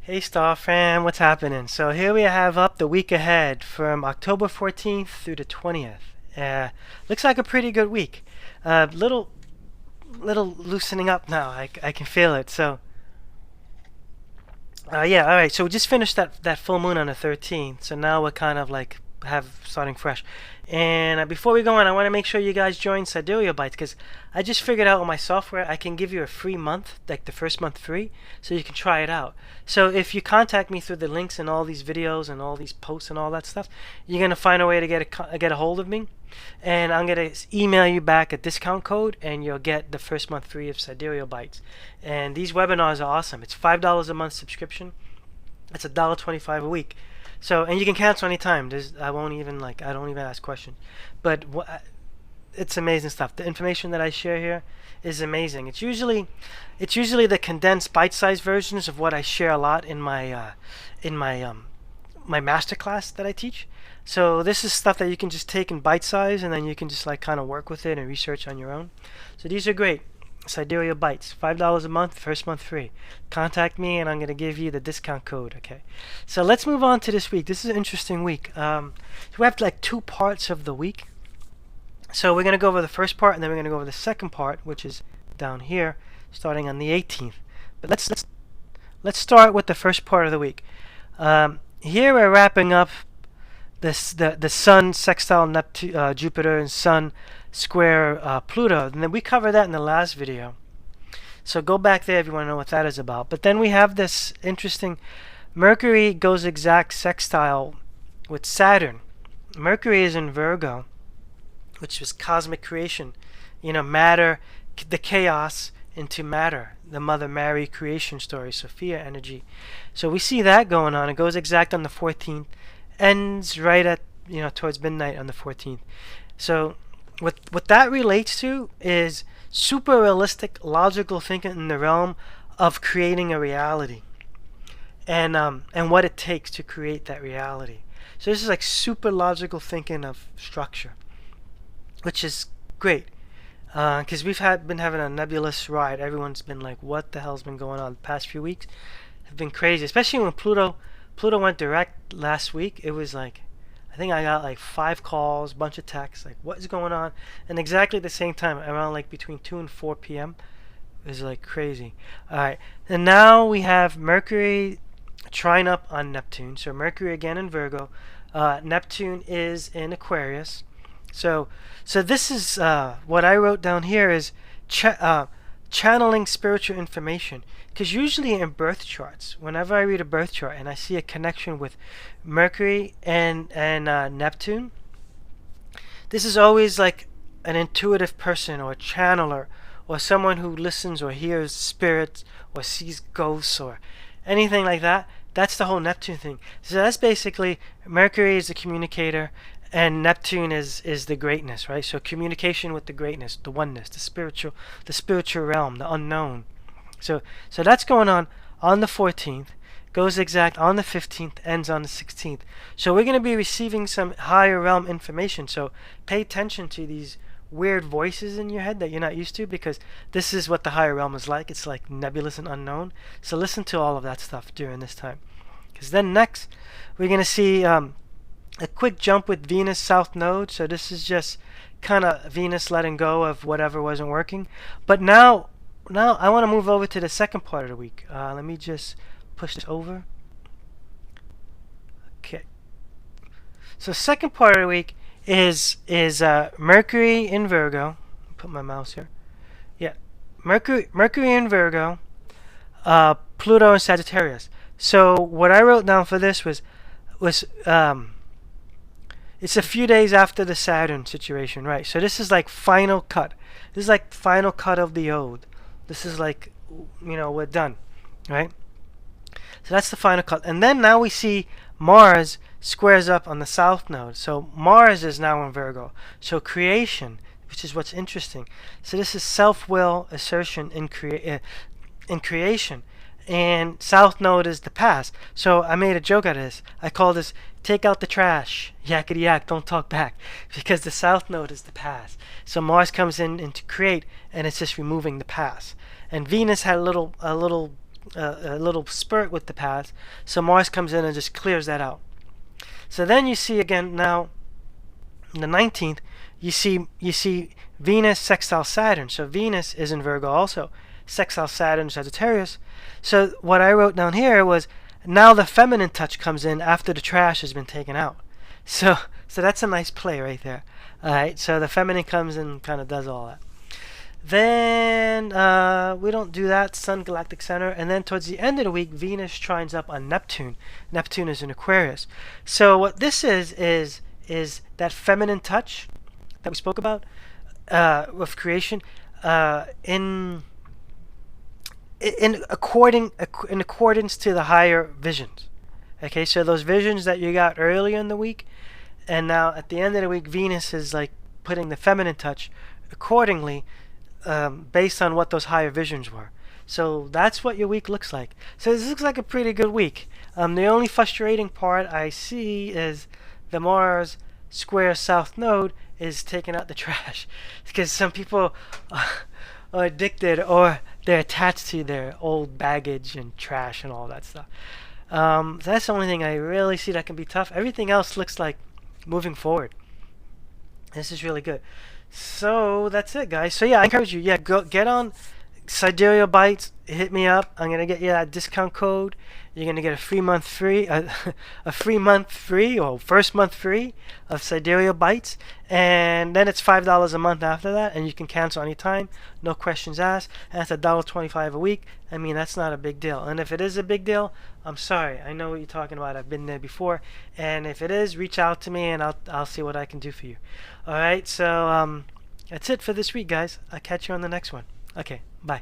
Hey Star fam, what's happening? So here we have up the week ahead from October 14th through the 20th. Looks like a pretty good week. Little loosening up now. I can feel it. Yeah, all right. So we just finished that full moon on the 13th. So now we're kind of like have starting fresh. And before we go on, I want to make sure you guys join Sidereal Bytes because I just figured out with my software I can give you a free month, like the first month free, so you can try it out. So if you contact me through the links and all these videos and all these posts and all that stuff, you're gonna find a way to get a hold of me, and I'm gonna email you back a discount code, and you'll get the first month free of Sidereal Bytes. And these webinars are awesome. It's $5 a month subscription. It's $1.25 a week. So, and you can cancel anytime. I don't even ask questions. But it's amazing stuff. The information that I share here is amazing. It's usually the condensed bite-sized versions of what I share a lot in my masterclass that I teach. So this is stuff that you can just take in bite size, and then you can just like kind of work with it and research on your own. So these are great. Sidereal Bytes, $5 a month, first month free. Contact me and I'm going to give you the discount code. Okay, so let's move on to this week. This is an interesting week. So we have like two parts of the week. So we're going to go over the first part, and then we're going to go over the second part, which is down here, starting on the 18th. But let's start with the first part of the week. Here we're wrapping up the Sun sextile Neptune, Jupiter, and Sun square Pluto, and then we covered that in the last video. So go back there if you want to know what that is about. But then we have this interesting Mercury goes exact sextile with Saturn. Mercury is in Virgo, which was cosmic creation, matter, the chaos into matter, the Mother Mary creation story, Sophia energy. So we see that going on. It goes exact on the 14th, ends right at towards midnight on the 14th. So what that relates to is super realistic logical thinking in the realm of creating a reality, and what it takes to create that reality. So this is like super logical thinking of structure, which is great, because we've been having a nebulous ride. Everyone's been like, what the hell's been going on? The past few weeks have been crazy, especially when Pluto went direct last week. It was like, I think I got like 5 calls, bunch of texts, like what is going on? And exactly at the same time, around like between 2 and 4 p.m. It was like crazy. Alright, and now we have Mercury trine up on Neptune. So Mercury again in Virgo. Neptune is in Aquarius. So this is what I wrote down here is channeling spiritual information. Because usually in birth charts, whenever I read a birth chart and I see a connection with Mercury and Neptune, this is always like an intuitive person or a channeler or someone who listens or hears spirits or sees ghosts or anything like that. That's the whole Neptune thing. So that's basically Mercury is the communicator and Neptune is the greatness, right? So communication with the greatness, the oneness, the spiritual realm, the unknown. So that's going on the 14th, goes exact on the 15th, ends on the 16th. So we're going to be receiving some higher realm information. So pay attention to these weird voices in your head that you're not used to, because this is what the higher realm is like. It's like nebulous and unknown. So listen to all of that stuff during this time. Because then next, we're going to see a quick jump with Venus South Node. So this is just kind of Venus letting go of whatever wasn't working. But now I want to move over to the second part of the week. Let me just push this over. Okay. So second part of the week is Mercury in Virgo. Put my mouse here. Yeah, Mercury in Virgo, Pluto in Sagittarius. So what I wrote down for this was it's a few days after the Saturn situation, right? So this is like final cut. This is like final cut of the ode. This is like, we're done, right? So that's the final cut. And then now we see Mars squares up on the South Node. So Mars is now in Virgo. So creation, which is what's interesting. So this is self-will assertion in creation. And South Node is the past. So I made a joke out of this. I call this, take out the trash, yakety yak, don't talk back. Because the South Node is the past. So Mars comes in to create, and it's just removing the past. And Venus had a little a little spurt with the path. So Mars comes in and just clears that out. So then you see again now, the 19th, you see Venus sextile Saturn. So Venus is in Virgo also, sextile Saturn, Sagittarius. So what I wrote down here was now the feminine touch comes in after the trash has been taken out. So that's a nice play right there. All right, so the feminine comes and kind of does all that. Then we don't do that, Sun galactic center, and then towards the end of the week, Venus trines up on Neptune. Neptune is in Aquarius. So what this is that feminine touch that we spoke about with creation in accordance to the higher visions. Okay, so those visions that you got earlier in the week, and now at the end of the week, Venus is like putting the feminine touch accordingly, based on what those higher visions were. So that's what your week looks like. So this looks like a pretty good week. The only frustrating part I see is the Mars square south node is taking out the trash, because some people are addicted or they're attached to their old baggage and trash and all that stuff. So that's the only thing I really see that can be tough. Everything else looks like moving forward. This is really good. So that's it, guys. So yeah, I encourage you. Yeah, go get on Sidereal Bytes. Hit me up. I'm gonna get you that discount code. You're gonna get a free month free, a free month free, or first month free of Sidereal Bytes, and then it's $5 a month after that, and you can cancel anytime, no questions asked. And that's $1.25 a week. I mean, that's not a big deal. And if it is a big deal, I'm sorry. I know what you're talking about. I've been there before. And if it is, reach out to me, and I'll see what I can do for you. All right. So that's it for this week, guys. I'll catch you on the next one. Okay. Bye.